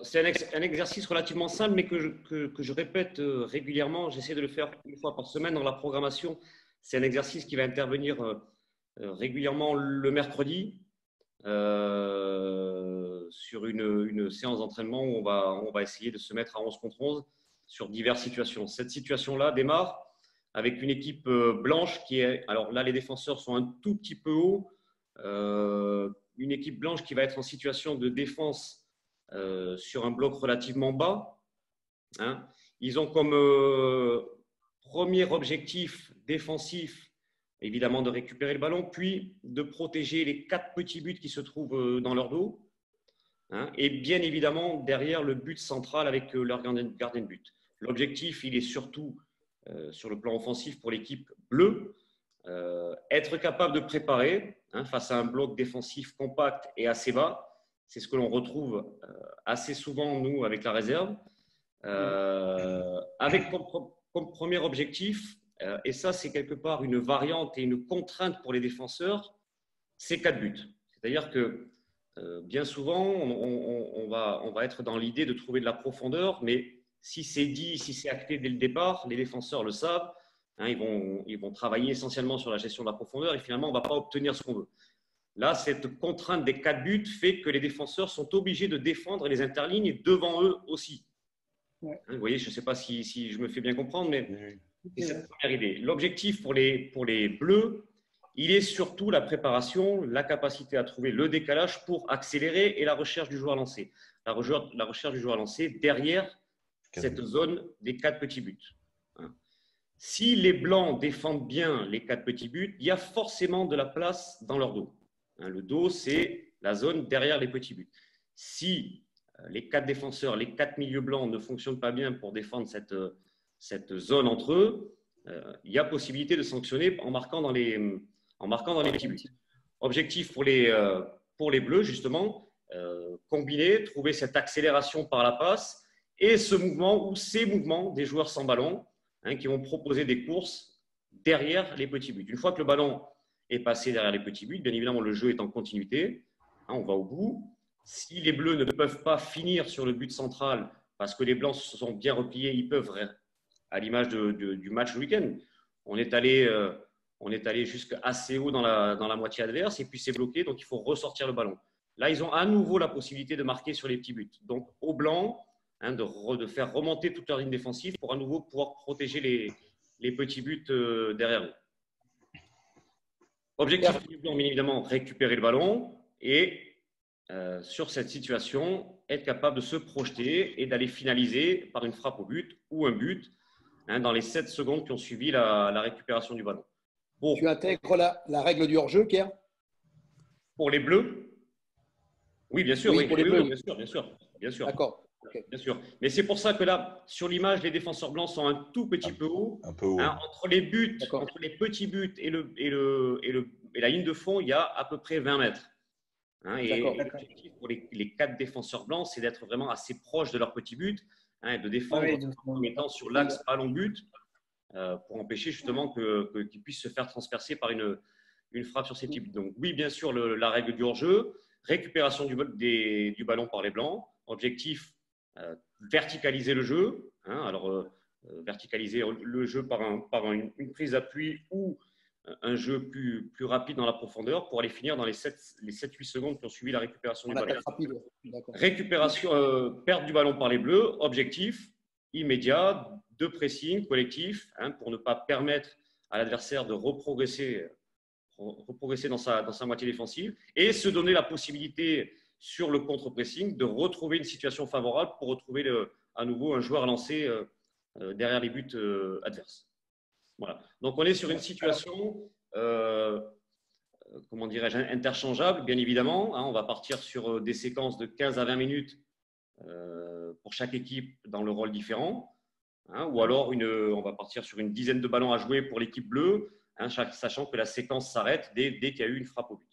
C'est un exercice relativement simple, mais que je répète régulièrement. J'essaie de le faire une fois par semaine dans la programmation. C'est un exercice qui va intervenir régulièrement le mercredi sur une séance d'entraînement où on va essayer de se mettre à 11 contre 11 sur diverses situations. Cette situation-là démarre avec une équipe blanche qui est… Alors là, les défenseurs sont un tout petit peu hauts. Une équipe blanche qui va être en situation de défense sur un bloc relativement bas. Hein. Ils ont comme premier objectif défensif, évidemment, de récupérer le ballon, puis de protéger les 4 petits buts qui se trouvent dans leur dos. Hein, et bien évidemment, derrière le but central avec leur gardien de but. L'objectif, il est surtout sur le plan offensif pour l'équipe bleue, être capable de préparer face à un bloc défensif compact et assez bas. C'est ce que l'on retrouve assez souvent, nous, avec la réserve. Avec comme premier objectif, et ça, c'est quelque part une variante et une contrainte pour les défenseurs, c'est 4 buts. C'est-à-dire que bien souvent, on va être dans l'idée de trouver de la profondeur, mais si c'est dit, si c'est acté dès le départ, les défenseurs le savent. Hein, ils vont travailler essentiellement sur la gestion de la profondeur et finalement, on ne va pas obtenir ce qu'on veut. Là, cette contrainte des 4 buts fait que les défenseurs sont obligés de défendre les interlignes devant eux aussi. Ouais. Vous voyez, je ne sais pas si je me fais bien comprendre, mais c'est cette première idée. L'objectif pour les Bleus, il est surtout la préparation, la capacité à trouver le décalage pour accélérer et la recherche du joueur lancé. La recherche du joueur lancé derrière cette zone des 4 petits buts. Si les Blancs défendent bien les 4 petits buts, il y a forcément de la place dans leur dos. Le dos, c'est la zone derrière les petits buts. Si les 4 défenseurs, les 4 milieux blancs ne fonctionnent pas bien pour défendre cette zone entre eux, il y a possibilité de sanctionner en marquant dans les petits buts. Objectif pour les Bleus, justement, combiner, trouver cette accélération par la passe et ce mouvement ou ces mouvements des joueurs sans ballon qui vont proposer des courses derrière les petits buts. Une fois que le ballon est passé derrière les petits buts, bien évidemment, le jeu est en continuité. On va au bout. Si les Bleus ne peuvent pas finir sur le but central parce que les Blancs se sont bien repliés, ils peuvent, à l'image du match du week-end, on est allé jusqu'à assez haut dans la moitié adverse et puis c'est bloqué, donc il faut ressortir le ballon. Là, ils ont à nouveau la possibilité de marquer sur les petits buts. Donc, aux Blancs, de faire remonter toute leur ligne défensive pour à nouveau pouvoir protéger les petits buts derrière eux. Objectif du Blanc, bien évidemment, récupérer le ballon et sur cette situation, être capable de se projeter et d'aller finaliser par une frappe au but ou un but dans les 7 secondes qui ont suivi la récupération du ballon. Tu intègres la règle du hors-jeu, Pierre? Pour les Bleus? Oui, bien sûr. Oui, pour les Bleus. Bien sûr. D'accord. Okay. Bien sûr. Mais c'est pour ça que là, sur l'image, les défenseurs blancs sont un tout petit peu haut. Un peu haut. Entre les buts, entre les petits buts et la ligne de fond, il y a à peu près 20 mètres. Et l'objectif pour les 4 défenseurs blancs, c'est d'être vraiment assez proche de leur petit but, et de défendre en mettant sur l'axe ballon-but pour empêcher justement qu'ils puissent se faire transpercer par une frappe sur ces petits buts. Donc oui, bien sûr, la règle du hors-jeu, récupération du ballon par les blancs, objectif verticaliser le jeu, verticaliser le jeu par une prise d'appui ou un jeu plus rapide dans la profondeur pour aller finir dans les 7-8 secondes qui ont suivi la récupération du ballon. Récupération, perte du ballon par les Bleus, objectif immédiat de pressing collectif pour ne pas permettre à l'adversaire de reprogresser dans sa moitié défensive et se donner la possibilité sur le contre-pressing de retrouver une situation favorable pour retrouver à nouveau un joueur lancé derrière les buts adverses. Voilà. Donc, on est sur une situation, comment dirais-je, interchangeable, bien évidemment. On va partir sur des séquences de 15 à 20 minutes pour chaque équipe dans le rôle différent. Ou alors, on va partir sur une dizaine de ballons à jouer pour l'équipe bleue, sachant que la séquence s'arrête dès qu'il y a eu une frappe au but.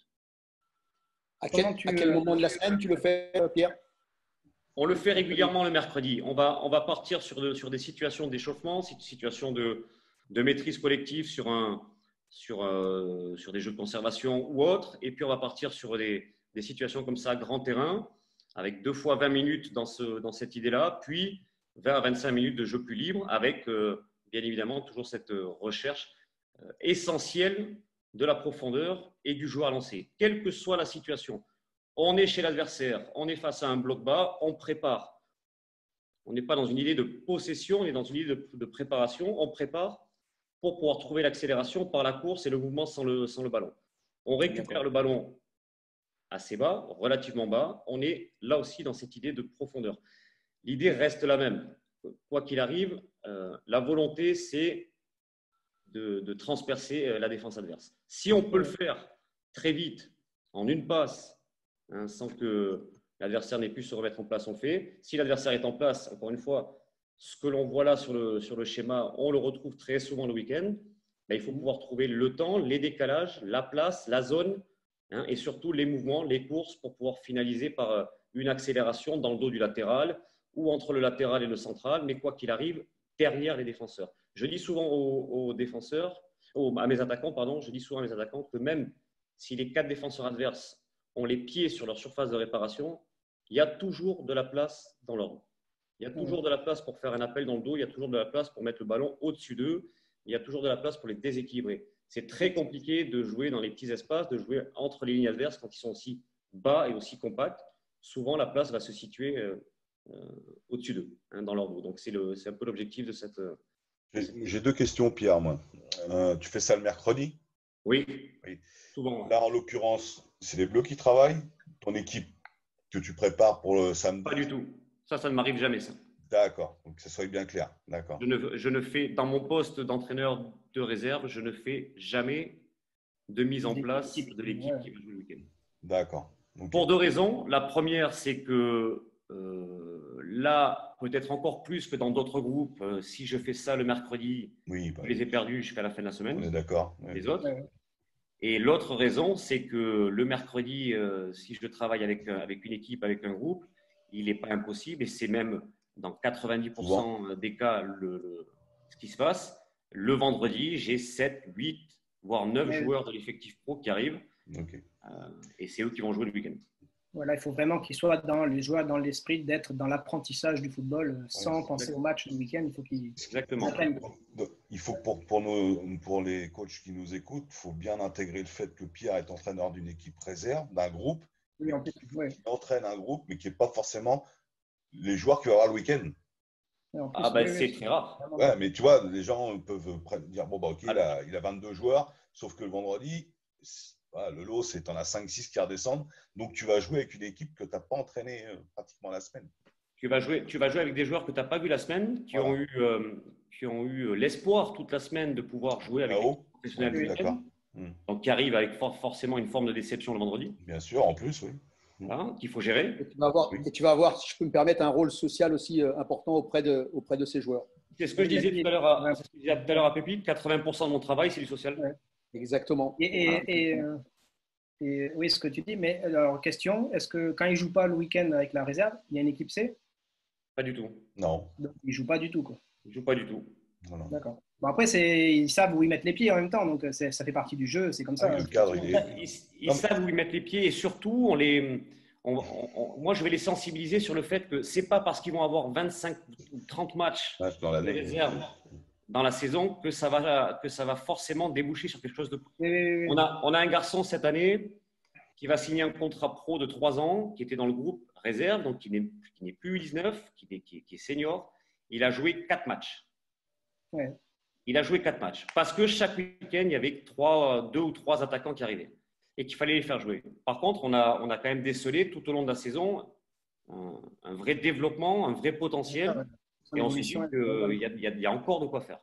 À quel moment de la semaine tu le fais, Pierre? On le fait régulièrement le mercredi. On va partir sur des situations d'échauffement, situations de maîtrise collective sur des jeux de conservation ou autres. Et puis, on va partir sur des situations comme ça, grand terrain, avec 2 fois 20 minutes dans cette idée-là, puis 20 à 25 minutes de jeu plus libre, avec bien évidemment toujours cette recherche essentielle de la profondeur et du joueur à lancer, quelle que soit la situation. On est chez l'adversaire, on est face à un bloc bas, on prépare. On n'est pas dans une idée de possession, on est dans une idée de préparation. On prépare pour pouvoir trouver l'accélération par la course et le mouvement sans le ballon. On récupère le ballon assez bas, relativement bas. On est là aussi dans cette idée de profondeur. L'idée reste la même. Quoi qu'il arrive, la volonté, c'est de transpercer la défense adverse. Si on peut le faire très vite, en une passe, sans que l'adversaire n'ait pu se remettre en place, on le fait. Si l'adversaire est en place, encore une fois, ce que l'on voit là sur le schéma, on le retrouve très souvent le week-end. Il faut pouvoir trouver le temps, les décalages, la place, la zone, et surtout les mouvements, les courses pour pouvoir finaliser par une accélération dans le dos du latéral ou entre le latéral et le central, mais quoi qu'il arrive, derrière les défenseurs. Je dis souvent aux défenseurs, à mes attaquants, pardon, je dis souvent à mes attaquants que même si les 4 défenseurs adverses ont les pieds sur leur surface de réparation, il y a toujours de la place dans l'ordre. Il y a toujours de la place pour faire un appel dans le dos, il y a toujours de la place pour mettre le ballon au-dessus d'eux, il y a toujours de la place pour les déséquilibrer. C'est très compliqué de jouer dans les petits espaces, de jouer entre les lignes adverses quand ils sont aussi bas et aussi compacts. Souvent, la place va se situer au-dessus d'eux, dans leur dos. Donc, c'est un peu l'objectif de cette… J'ai 2 questions, Pierre. Moi. Tu fais ça le mercredi? Oui, souvent. Là, en l'occurrence, c'est les Bleus qui travaillent. Ton équipe que tu prépares pour le samedi? Pas du tout. Ça ne m'arrive jamais, ça. D'accord. Donc, que ça soit bien clair. D'accord. Je ne fais, dans mon poste d'entraîneur de réserve, je ne fais jamais de mise en place de l'équipe qui va jouer le week-end. D'accord. Okay. Pour 2 raisons. La première, c'est que là, peut-être encore plus que dans d'autres groupes, si je fais ça le mercredi, je les ai perdus jusqu'à la fin de la semaine. On est d'accord. Les autres. Et l'autre raison, c'est que le mercredi, si je travaille avec une équipe, avec un groupe, il n'est pas impossible, et c'est même dans 90% des cas ce qui se passe. Le vendredi, j'ai 7, 8, voire 9 joueurs de l'effectif pro qui arrivent. Okay. Et c'est eux qui vont jouer le week-end. Voilà, il faut vraiment qu'ils soient les joueurs dans l'esprit d'être dans l'apprentissage du football sans penser au match du week-end. Il faut qu'ils… Exactement. Il faut pour les coachs qui nous écoutent, il faut bien intégrer le fait que Pierre est entraîneur d'une équipe réserve, d'un groupe, qui entraîne un groupe, mais qui n'est pas forcément les joueurs qui vont avoir le week-end. C'est très rare. Ouais, mais tu vois, les gens peuvent dire bon, ok, il a 22 joueurs, sauf que le vendredi, le lot, c'est en as 5-6 qui redescendent. Donc, tu vas jouer avec une équipe que tu n'as pas entraînée pratiquement la semaine. Tu vas jouer avec des joueurs que tu n'as pas vu la semaine, qui ont eu l'espoir toute la semaine de pouvoir jouer avec des professionnels du week-end. Donc, qui arrivent avec forcément une forme de déception le vendredi. Bien sûr, en plus, oui. Qu'il faut gérer. Et tu vas avoir, si je peux me permettre, un rôle social aussi important auprès de ces joueurs. C'est ce que je disais tout à l'heure à Pépite, 80% de mon travail, c'est du social. Ouais, exactement. Et oui, ce que tu dis, mais alors, question, est-ce que quand ils ne jouent pas le week-end avec la réserve, il y a une équipe C? Pas du tout. Non. Donc, ils ne jouent pas du tout, quoi. Ils ne jouent pas du tout. Voilà. D'accord. Bon, après, ils savent où ils mettent les pieds en même temps, donc ça fait partie du jeu, c'est comme ça. Le cadre, ils savent où ils mettent les pieds, et surtout, moi, je vais les sensibiliser sur le fait que ce n'est pas parce qu'ils vont avoir 25 ou 30 matchs dans la réserve dans la saison que ça va forcément déboucher sur quelque chose de… Oui. On a un garçon cette année qui va signer un contrat pro de 3 ans, qui était dans le groupe réserve, donc qui n'est plus U19, qui est senior. Il a joué 4 matchs. Ouais. Il a joué 4 matchs. Parce que chaque week-end, il y avait 2 ou 3 attaquants qui arrivaient et qu'il fallait les faire jouer. Par contre, on a quand même décelé tout au long de la saison un vrai développement, un vrai potentiel. Et on se dit qu'il y a encore de quoi faire.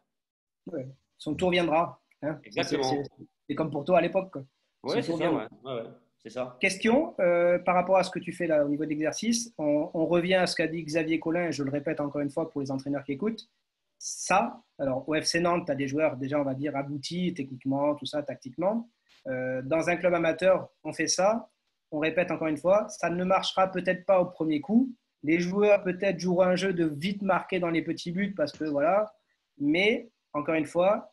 Ouais. Son tour viendra. Hein. Exactement. C'est comme pour toi à l'époque. Oui, c'est ça. Ouais, c'est ça. Question par rapport à ce que tu fais là au niveau d'exercice. On revient à ce qu'a dit Xavier Collin, et je le répète encore une fois pour les entraîneurs qui écoutent. Ça, alors au FC Nantes, tu as des joueurs déjà, on va dire, aboutis techniquement, tout ça, tactiquement. Dans un club amateur, on fait ça. On répète encore une fois, ça ne marchera peut-être pas au premier coup. Les joueurs peut-être joueront un jeu de vite marquer dans les petits buts parce que voilà. Mais encore une fois,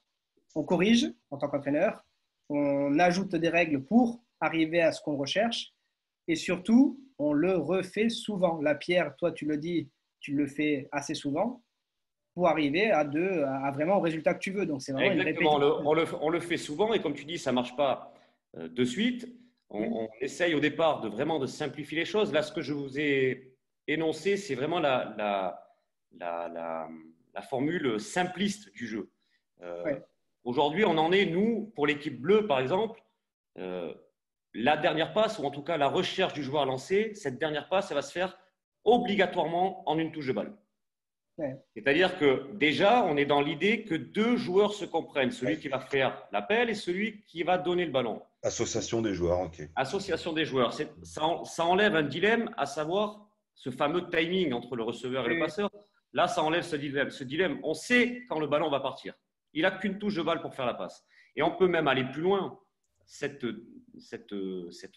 on corrige en tant qu'entraîneur. On ajoute des règles pour arriver à ce qu'on recherche. Et surtout, on le refait souvent. La pierre, toi, tu le dis, tu le fais assez souvent pour arriver à vraiment au résultat que tu veux. Donc, c'est vraiment Exactement, une répétition. on le fait souvent et comme tu dis, ça ne marche pas de suite. On essaye au départ vraiment de simplifier les choses. Là, ce que je vous ai énoncé, c'est vraiment la formule simpliste du jeu. Ouais. Aujourd'hui, on en est, nous, pour l'équipe bleue, par exemple, la dernière passe, ou en tout cas la recherche du joueur lancé, cette dernière passe, elle va se faire obligatoirement en une touche de balle. Ouais. C'est-à-dire que déjà, on est dans l'idée que deux joueurs se comprennent, celui qui va faire l'appel et celui qui va donner le ballon. Association des joueurs, ok. Association des joueurs. Ça enlève un dilemme, à savoir ce fameux timing entre le receveur et le passeur. Là, ça enlève ce dilemme. On sait quand le ballon va partir. Il n'a qu'une touche de balle pour faire la passe. Et on peut même aller plus loin. Cette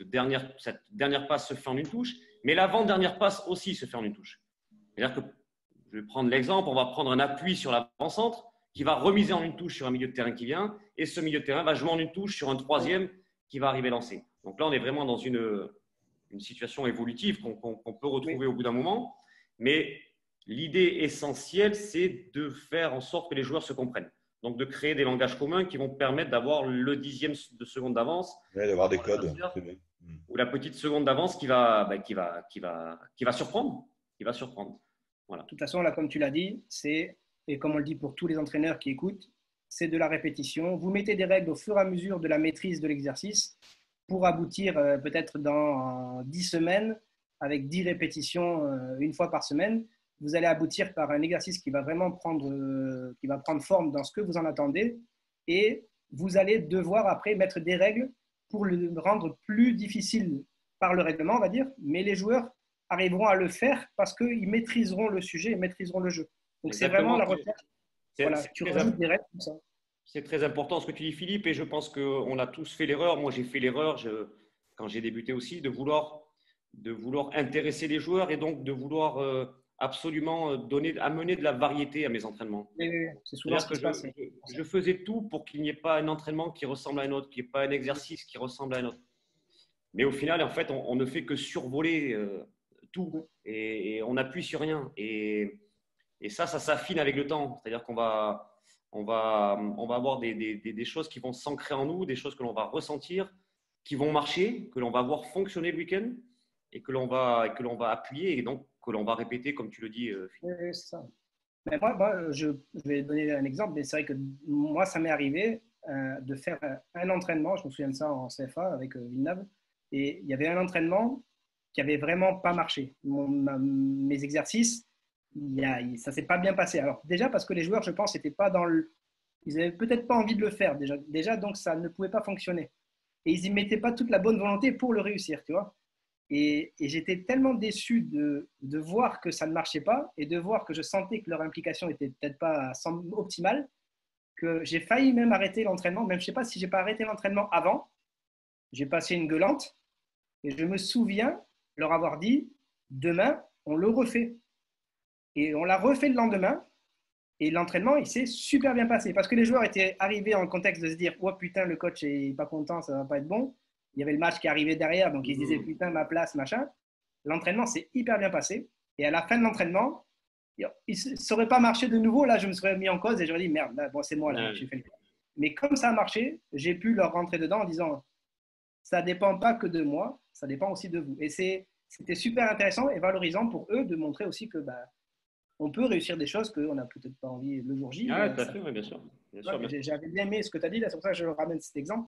dernière passe se fait en une touche, mais l'avant-dernière passe aussi se fait en une touche. C'est-à-dire que, je vais prendre l'exemple, on va prendre un appui sur l'avant-centre qui va remiser en une touche sur un milieu de terrain qui vient, et ce milieu de terrain va jouer en une touche sur un troisième qui va arriver lancé. Donc là, on est vraiment dans une situation évolutive qu'on peut retrouver au bout d'un moment, mais l'idée essentielle, c'est de faire en sorte que les joueurs se comprennent. Donc, de créer des langages communs qui vont permettre d'avoir le dixième de seconde d'avance. D'avoir des codes. Ou la petite seconde d'avance qui va surprendre. Voilà. De toute façon, là, comme tu l'as dit, et comme on le dit pour tous les entraîneurs qui écoutent, c'est de la répétition. Vous mettez des règles au fur et à mesure de la maîtrise de l'exercice pour aboutir peut-être dans 10 semaines, avec 10 répétitions une fois par semaine. Vous allez aboutir par un exercice qui va vraiment prendre forme dans ce que vous en attendez. Et vous allez devoir après mettre des règles pour le rendre plus difficile par le règlement, on va dire. Mais les joueurs arriveront à le faire parce qu'ils maîtriseront le sujet et maîtriseront le jeu. Donc, c'est vraiment la recherche. Voilà, tu rajoutes des règles comme ça. C'est très important ce que tu dis, Philippe, et je pense qu'on a tous fait l'erreur. Moi, j'ai fait l'erreur quand j'ai débuté aussi de vouloir intéresser les joueurs et donc de vouloir absolument amener de la variété à mes entraînements. Oui, c'est souvent ce qui se passe. Je faisais tout pour qu'il n'y ait pas un entraînement qui ressemble à un autre, qu'il n'y ait pas un exercice qui ressemble à un autre. Mais au final, en fait, on ne fait que survoler tout et on n'appuie sur rien. Et ça s'affine avec le temps. C'est-à-dire qu'on va avoir des choses qui vont s'ancrer en nous, des choses que l'on va ressentir, qui vont marcher, que l'on va voir fonctionner le week-end et que l'on va appuyer et donc que l'on va répéter, comme tu le dis. Oui, c'est ça. Mais moi, je vais donner un exemple, mais c'est vrai que moi, ça m'est arrivé de faire un entraînement, je me souviens de ça en CFA avec Villeneuve, et il y avait un entraînement qui n'avait vraiment pas marché. Mes exercices, ça ne s'est pas bien passé. Alors déjà parce que les joueurs, je pense, n'étaient pas ils n'avaient peut-être pas envie de le faire déjà, donc ça ne pouvait pas fonctionner. Et ils n'y mettaient pas toute la bonne volonté pour le réussir, tu vois. Et j'étais tellement déçu de voir que ça ne marchait pas et de voir que je sentais que leur implication n'était peut-être pas optimale, que j'ai failli même arrêter l'entraînement. Même je ne sais pas si je n'ai pas arrêté l'entraînement avant. J'ai passé une gueulante et je me souviens leur avoir dit « Demain, on le refait ». Et on l'a refait le lendemain. Et l'entraînement, il s'est super bien passé. Parce que les joueurs étaient arrivés en contexte de se dire « Oh putain, le coach n'est pas content, ça ne va pas être bon ». Il y avait le match qui arrivait derrière, donc ils se disaient « Putain, ma place, machin ». L'entraînement s'est hyper bien passé. Et à la fin de l'entraînement, il ne saurait pas marché de nouveau. Là, je me serais mis en cause et j'aurais dit « Merde, là, bon, c'est moi, là, j'ai fait le coup ». Mais comme ça a marché, j'ai pu leur rentrer dedans en disant « Ça ne dépend pas que de moi, ça dépend aussi de vous ». Et c'était super intéressant et valorisant pour eux de montrer aussi que on peut réussir des choses qu'on n'a peut-être pas envie le jour J. Ah, tout à fait, oui, bien sûr. J'avais bien aimé ce que tu as dit, là, c'est pour ça que je ramène cet exemple.